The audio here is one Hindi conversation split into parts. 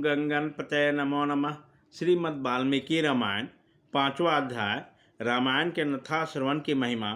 गंगणपतये नमो नमः। श्रीमद् वाल्मीकि रामायण पांचवा अध्याय रामायण के नथा श्रवण की महिमा,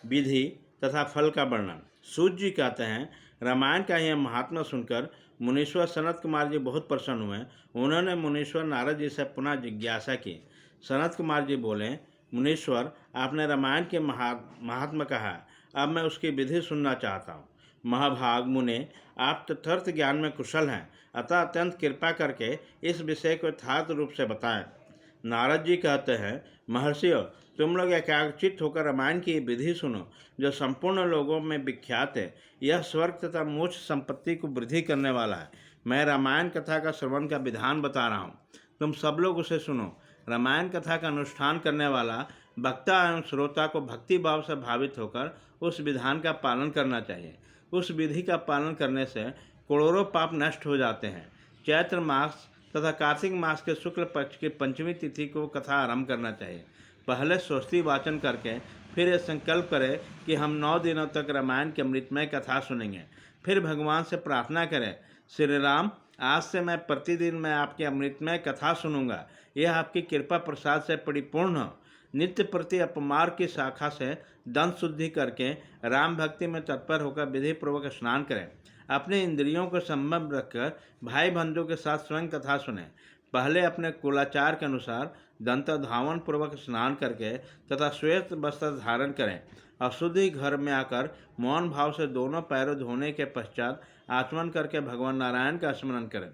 विधि तथा फल का वर्णन। सूत जी कहते हैं, रामायण का यह महात्मा सुनकर मुनीश्वर सनत कुमार जी बहुत प्रसन्न हुए। उन्होंने मुनीश्वर नारद जी से पुनः जिज्ञासा की। सनत कुमार जी बोले, मुनीश्वर, आपने रामायण के महात्मा कहा, अब मैं उसकी विधि सुनना चाहता हूँ। महाभाग मुने, आप तथर्थ ज्ञान में कुशल हैं, अतः अत्यंत कृपा करके इस विषय को यथार्थ रूप से बताएं। नारद जी कहते हैं, महर्षियों, तुम लोग एकाग्रचित्त होकर रामायण की विधि सुनो, जो संपूर्ण लोगों में विख्यात है। यह स्वर्ग तथा मोक्ष संपत्ति को वृद्धि करने वाला है। मैं रामायण कथा का श्रवण का विधान बता रहा हूँ, तुम सब लोग उसे सुनो। रामायण कथा का अनुष्ठान करने वाला वक्ता एवं श्रोता को भक्ति भाव से भावित होकर उस विधान का पालन करना चाहिए। उस विधि का पालन करने से करोड़ों पाप नष्ट हो जाते हैं। चैत्र मास तथा कार्तिक मास के शुक्ल पक्ष की पंचमी तिथि को कथा आरंभ करना चाहिए। पहले स्वस्ति वाचन करके फिर यह संकल्प करें कि हम 9 दिनों तक रामायण की अमृतमय कथा सुनेंगे। फिर भगवान से प्रार्थना करें, श्री राम, आज से मैं प्रतिदिन मैं आपकी अमृतमय कथा सुनूंगा। यह आपकी कृपा प्रसाद से परिपूर्ण हो। नित्य प्रति अपमार की शाखा से दंत शुद्धि करके राम भक्ति में तत्पर होकर विधि पूर्वक स्नान करें। अपने इंद्रियों को संयम रखकर भाई बंधुओं के साथ स्वयं कथा सुने। पहले अपने कुलाचार के अनुसार दंत धावन पूर्वक स्नान करके तथा श्वेत वस्त्र धारण करें। अशुद्धि घर में आकर मौन भाव से दोनों पैरों धोने के पश्चात आचमन करके भगवान नारायण का स्मरण करें।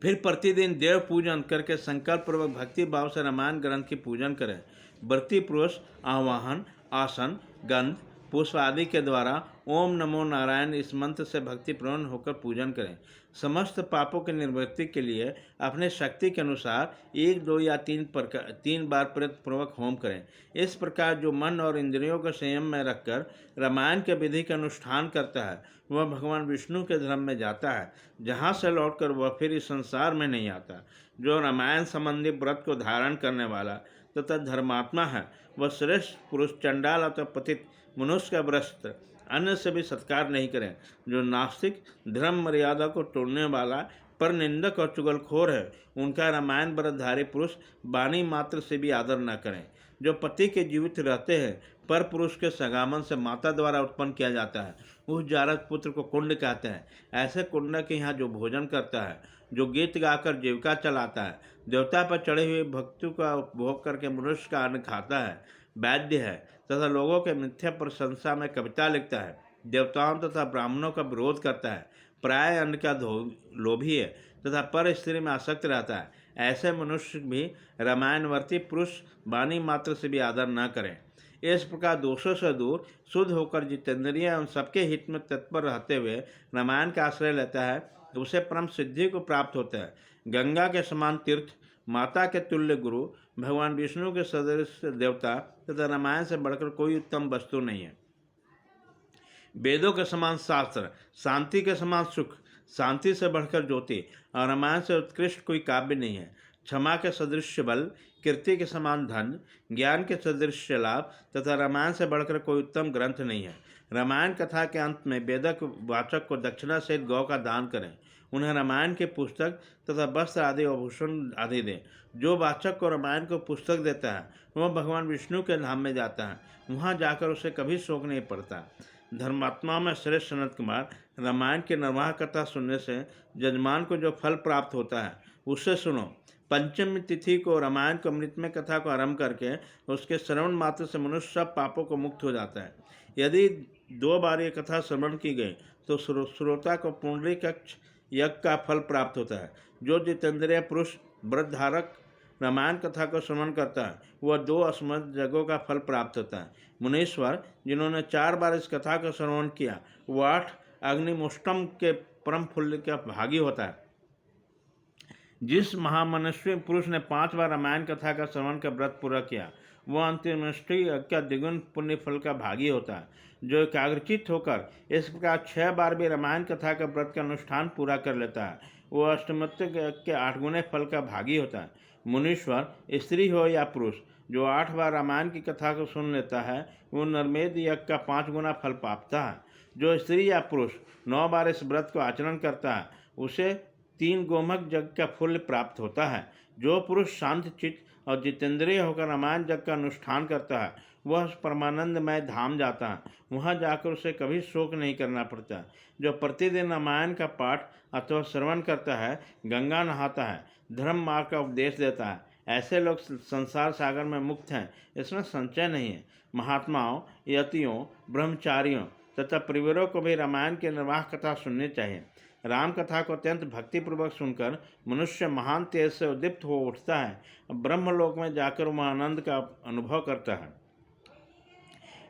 फिर प्रतिदिन देव पूजन करके संकल्प पूर्वक भक्ति भाव से रामायण ग्रंथ की पूजन करें। व्रती पुरुष आवाहन, आसन, गंध, पुष्प आदि के द्वारा ओम नमो नारायण इस मंत्र से भक्ति प्रवण होकर पूजन करें। समस्त पापों की निवृत्ति के लिए अपने शक्ति के अनुसार 1, 2 या 3 बार पूर्वक होम करें। इस प्रकार जो मन और इंद्रियों को संयम में रखकर रामायण के विधि का अनुष्ठान करता है, वह भगवान विष्णु के धर्म में जाता है, जहाँ से लौटकर वह फिर इस संसार में नहीं आता। जो रामायण संबंधी व्रत को धारण करने वाला तथा धर्मात्मा है, वह श्रेष्ठ पुरुष चंडाल अथवा पतित मनुष्य का वस्त्र अन्य से भी सत्कार नहीं करें। जो नास्तिक, धर्म मर्यादा को तोड़ने वाला, पर निंदक और चुगलखोर है, उनका रामायण व्रतधारी पुरुष वाणी मात्र से भी आदर न करें। जो पति के जीवित रहते हैं, पर पुरुष के सगामन से माता द्वारा उत्पन्न किया जाता है, उस जारद पुत्र को कुंड कहते हैं। ऐसे कुंड के यहाँ जो भोजन करता है, जो गीत गाकर जीविका चलाता है, देवता पर चढ़े हुए भक्तों का उपभोग करके मनुष्य का अन्न खाता है, वैद्य है तथा लोगों के मिथ्या प्रशंसा में कविता लिखता है, देवताओं तथा ब्राह्मणों का विरोध करता है, प्राय अन्न का लोभी है तथा पर स्त्री में आसक्त रहता है, ऐसे मनुष्य भी रामायणवर्ती पुरुष वाणी मात्र से भी आदर न करें। इस प्रकार दोषों से दूर शुद्ध होकर जितेंद्रिय एवं सबके हित में तत्पर रहते हुए रामायण का आश्रय लेता है, उसे परम सिद्धि को प्राप्त होता है। गंगा के समान तीर्थ, माता के तुल्य गुरु, भगवान विष्णु के सदृश देवता तथा रामायण से बढ़कर कोई उत्तम वस्तु नहीं है। वेदों के समान शास्त्र, शांति के समान सुख, शांति से बढ़कर ज्योति और रामायण से उत्कृष्ट कोई काव्य नहीं है। क्षमा के सदृश बल, कीर्ति के समान धन, ज्ञान के सदृश लाभ तथा रामायण से बढ़कर कोई उत्तम ग्रंथ नहीं है। रामायण कथा के अंत में वेदक वाचक को दक्षिणा सहित गौ का दान करें। उन्हें रामायण के पुस्तक तथा वस्त्र आदि आभूषण आदि दें। जो वाचक को रामायण को पुस्तक देता है, वह भगवान विष्णु के धाम में जाता है। वहाँ जाकर उसे कभी शोक नहीं पड़ता। धर्मात्मा में श्रेष्ठ सनत कुमार, रामायण की निर्वाह कथा सुनने से जजमान को जो फल प्राप्त होता है, उससे सुनो। पंचमी तिथि को रामायण को अमृतमय कथा को आरंभ करके उसके श्रवण मात्र से मनुष्य सब पापों को मुक्त हो जाता है। यदि 2 बार ये कथा श्रवण की गई तो श्रोता को पुंडरीकाक्ष यज्ञ का फल प्राप्त होता है। जो जितेंद्रिय पुरुष व्रतधारक रामायण कथा को श्रवण करता है, वह 2 अस्मद यज्ञों का फल प्राप्त होता है। मुनीश्वर, जिन्होंने 4 बार इस कथा का श्रवण किया, वह 8 अग्निमुष्टम के परम फूल्य का भागी होता है। जिस महामनस्वी पुरुष ने 5 बार रामायण कथा का श्रवण का व्रत पूरा किया, वह अंत्येष्टि का द्विगुण पुण्य फल का भागी होता है। जो एकाग्रचित्त होकर इस प्रकार 6 बार भी रामायण कथा का व्रत का अनुष्ठान पूरा कर लेता है, वह अष्टमत्य के 8 गुणे फल का भागी होता है। मुनीश्वर, स्त्री हो या पुरुष, जो 8 बार रामायण की कथा को सुन लेता है, वो नरमेध यज्ञ का 5 गुना फल पाता है। जो स्त्री या पुरुष 9 बार इस व्रत को आचरण करता है, उसे 3 गोमक यज्ञ का फल प्राप्त होता है। जो पुरुष शांत चित्त और जितेंद्रिय होकर रामायण यज्ञ का अनुष्ठान करता है वह उस परमानंदमय धाम जाता है। वहाँ जाकर उसे कभी शोक नहीं करना पड़ता। जो प्रतिदिन रामायण का पाठ अथवा श्रवण करता है, गंगा नहाता है, धर्म मार्ग का उपदेश देता है, ऐसे लोग संसार सागर में मुक्त हैं, इसमें संशय नहीं है। महात्माओं, यतियों, ब्रह्मचारियों तथा परिवारों को भी रामायण की निर्वाह कथा सुननी चाहिए। राम कथा को अत्यंत भक्तिपूर्वक सुनकर मनुष्य महान तेज से उद्दीप्त हो उठता है और ब्रह्मलोक में जाकर वह आनंद का अनुभव करता है।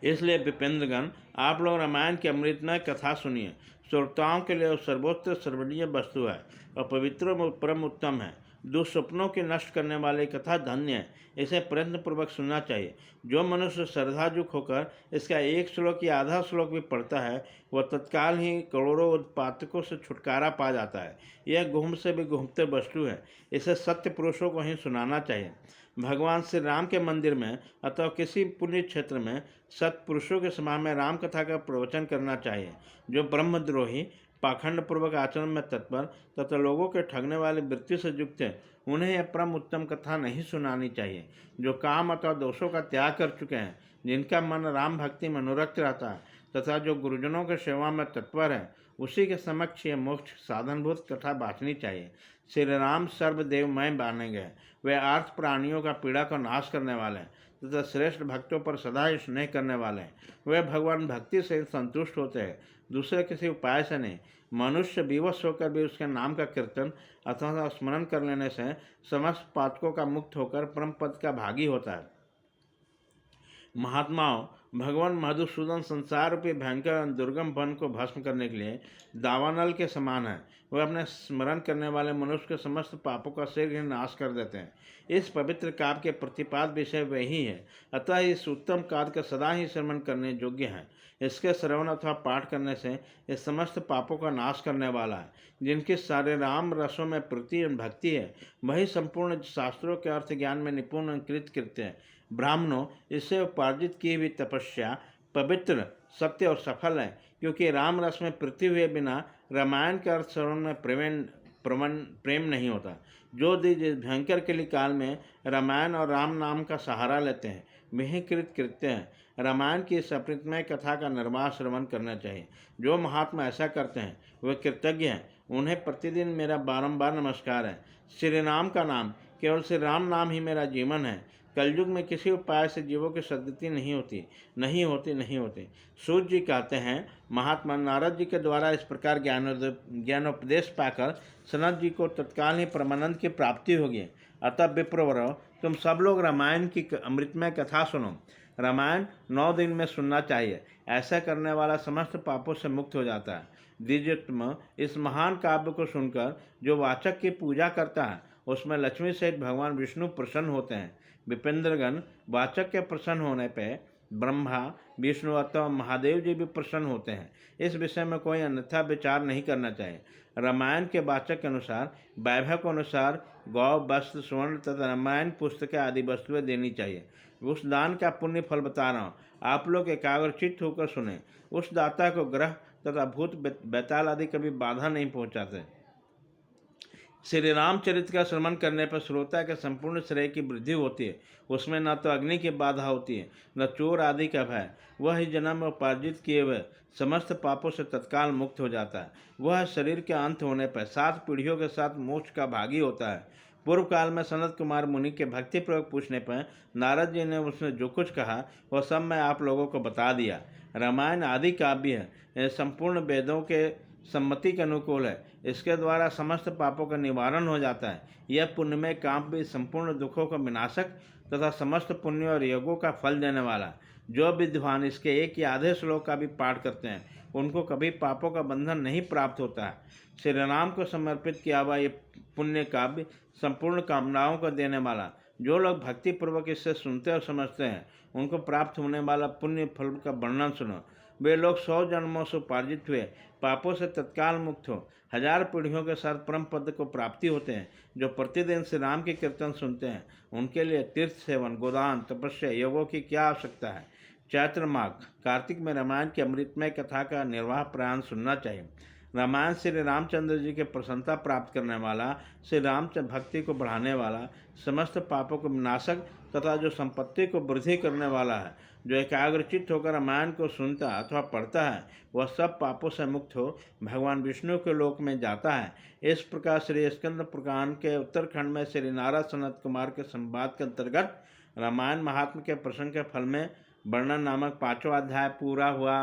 इसलिए विपेंद्रगण, आप लोग रामायण की अमृतमय कथा सुनिए। श्रोताओं के लिए सर्वोच्च सर्वनीय वस्तु है और पवित्र परम उत्तम है। दुस्वप्नों के नष्ट करने वाली कथा धन्य है, इसे प्रयत्नपूर्वक सुनना चाहिए। जो मनुष्य श्रद्धायुक्त होकर इसका एक श्लोक या आधा श्लोक भी पढ़ता है वह तत्काल ही करोड़ों उत्पातकों से छुटकारा पा जाता है। यह गुहम से भी गुहमते वस्तु है, इसे सत्य पुरुषों को ही सुनाना चाहिए। भगवान श्री राम के मंदिर में अथवा किसी पुण्य क्षेत्र में सत्पुरुषों के सभा में राम कथा का प्रवचन करना चाहिए। जो ब्रह्मद्रोही, पाखंड पूर्वक आचरण में तत्पर तथा लोगों के ठगने वाली वृत्ति से युक्त है, उन्हें यह परम उत्तम कथा नहीं सुनानी चाहिए। जो काम अथवा दोषों का त्याग कर चुके हैं, जिनका मन राम भक्ति में अनुरक्त रहता है तथा जो गुरुजनों के सेवा में तत्पर है, उसी के समक्ष यह मोक्ष साधनभूत कथा बाँचनी चाहिए। श्री राम सर्वदेवमय माने गए। वे आर्थ प्राणियों का पीड़ा को नाश करने वाले हैं तथा श्रेष्ठ भक्तों पर सदा ही स्नेह करने वाले हैं। वे भगवान भक्ति से संतुष्ट होते हैं, दूसरे किसी उपाय से नहीं। मनुष्य विवश होकर भी उसके नाम का कीर्तन अथवा स्मरण कर लेने से समस्त पातकों का मुक्त होकर परम पद का भागी होता है। महात्माओं, भगवान मधुसूदन संसार रूपी भयंकर दुर्गम वन को भस्म करने के लिए दावानल के समान है। वह अपने स्मरण करने वाले मनुष्य के समस्त पापों का शीघ्र नाश कर देते हैं। इस पवित्र काव्य के प्रतिपाद विषय वही है, अतः इस उत्तम काव्य का सदा ही श्रवण करने योग्य है। इसके श्रवण अथवा पाठ करने से इस समस्त पापों का नाश करने वाला है। जिनके सारे राम रसों में प्रीति और भक्ति है, वही संपूर्ण शास्त्रों के अर्थ ज्ञान में निपुण कृत्य हैं। ब्राह्मणों, इससे उपार्जित की हुई तपस्या पवित्र, सत्य और सफल है, क्योंकि राम रस में प्रीति हुए बिना रामायण के अर्थ श्रवण में प्रेम नहीं होता। जो जिस भयंकर के लिए काल में रामायण और राम नाम का सहारा लेते हैं, वही कृत्य हैं। रामायण की इस अप्रितमय कथा का निर्वाह श्रवण करना चाहिए। जो महात्मा ऐसा करते हैं वे कृतज्ञ हैं, उन्हें प्रतिदिन मेरा बारंबार नमस्कार है। श्री राम का नाम, केवल श्री राम नाम ही मेरा जीवन है। कलयुग में किसी उपाय से जीवों की सद्गति नहीं होती। सूर्य जी कहते हैं, महात्मा नारद जी के द्वारा इस प्रकार ज्ञानोपदेश पाकर सनत जी को तत्काल ही परमानंद की प्राप्ति होगी। अतः विप्रवर, तुम सब लोग रामायण की अमृतमय कथा सुनो। रामायण 9 दिन में सुनना चाहिए। ऐसा करने वाला समस्त पापों से मुक्त हो जाता है। द्विजोत्तम, इस महान काव्य को सुनकर जो वाचक की पूजा करता है उसमें लक्ष्मी सहित भगवान विष्णु प्रसन्न होते हैं। विपेंद्रगण, वाचक के प्रसन्न होने पर ब्रह्मा, विष्णु अथवा महादेव जी भी प्रसन्न होते हैं। इस विषय में कोई अन्यथा विचार नहीं करना चाहिए। रामायण के वाचक के अनुसार, वैभव के अनुसार गौ, वस्त्र, स्वर्ण तथा रामायण पुस्तकें आदि वस्तुएं देनी चाहिए। उस दान का पुण्य फल बता रहा हूँ, आप लोग एकाग्रचित्त होकर सुने। उस दाता को ग्रह तथा भूत बैताल आदि कभी बाधा नहीं पहुँचाते। श्री रामचरित्र का श्रवण करने पर श्रोता के संपूर्ण श्रेय की वृद्धि होती है। उसमें न तो अग्नि की बाधा होती है, न चोर आदि का भय। वह ही जन्म में उपार्जित किए हुए समस्त पापों से तत्काल मुक्त हो जाता है। वह शरीर के अंत होने पर 7 पीढ़ियों के साथ मोक्ष का भागी होता है। पूर्व काल में सनत कुमार मुनि के भक्ति प्रयोग पूछने पर नारद जी ने उसने जो कुछ कहा वह सब मैं आप लोगों को बता दिया। रामायण आदि काव्य है, यह संपूर्ण वेदों के सम्मति के अनुकूल है। इसके द्वारा समस्त पापों का निवारण हो जाता है। यह पुण्यमय काव्य भी संपूर्ण दुखों का विनाशक तथा समस्त पुण्य और योगों का फल देने वाला। जो विद्वान इसके एक या आधे श्लोक का भी पाठ करते हैं उनको कभी पापों का बंधन नहीं प्राप्त होता है। श्री राम को समर्पित किया हुआ ये पुण्य काव्य संपूर्ण कामनाओं को देने वाला। जो लोग भक्तिपूर्वक इससे सुनते और समझते हैं उनको प्राप्त होने वाला पुण्य फल का वर्णन सुनो। वे लोग 100 जन्मों से उपार्जित हुए पापों से तत्काल मुक्त हो 1000 पीढ़ियों के साथ परम पद को प्राप्ति होते हैं। जो प्रतिदिन श्री राम के कीर्तन सुनते हैं उनके लिए तीर्थ सेवन, गोदान, तपस्या, योगों की क्या आवश्यकता है। चैत्र माघ कार्तिक में रामायण की अमृतमय कथा का निर्वाह प्रयाण सुनना चाहिए। रामायण श्री रामचंद्र जी के प्रसन्नता प्राप्त करने वाला, श्री रामचंद्र भक्ति को बढ़ाने वाला, समस्त पापों को विनाशक तथा जो संपत्ति को वृद्धि करने वाला है। जो एकाग्रचित्त होकर रामायण को सुनता अथवा पढ़ता है वह सब पापों से मुक्त हो भगवान विष्णु के लोक में जाता है। इस प्रकार श्री स्कंद पुराण के उत्तरखंड में श्री नारद सनत कुमार के संवाद के अंतर्गत रामायण महात्म के प्रसंग के फल में वर्णन नामक 5वां अध्याय पूरा हुआ।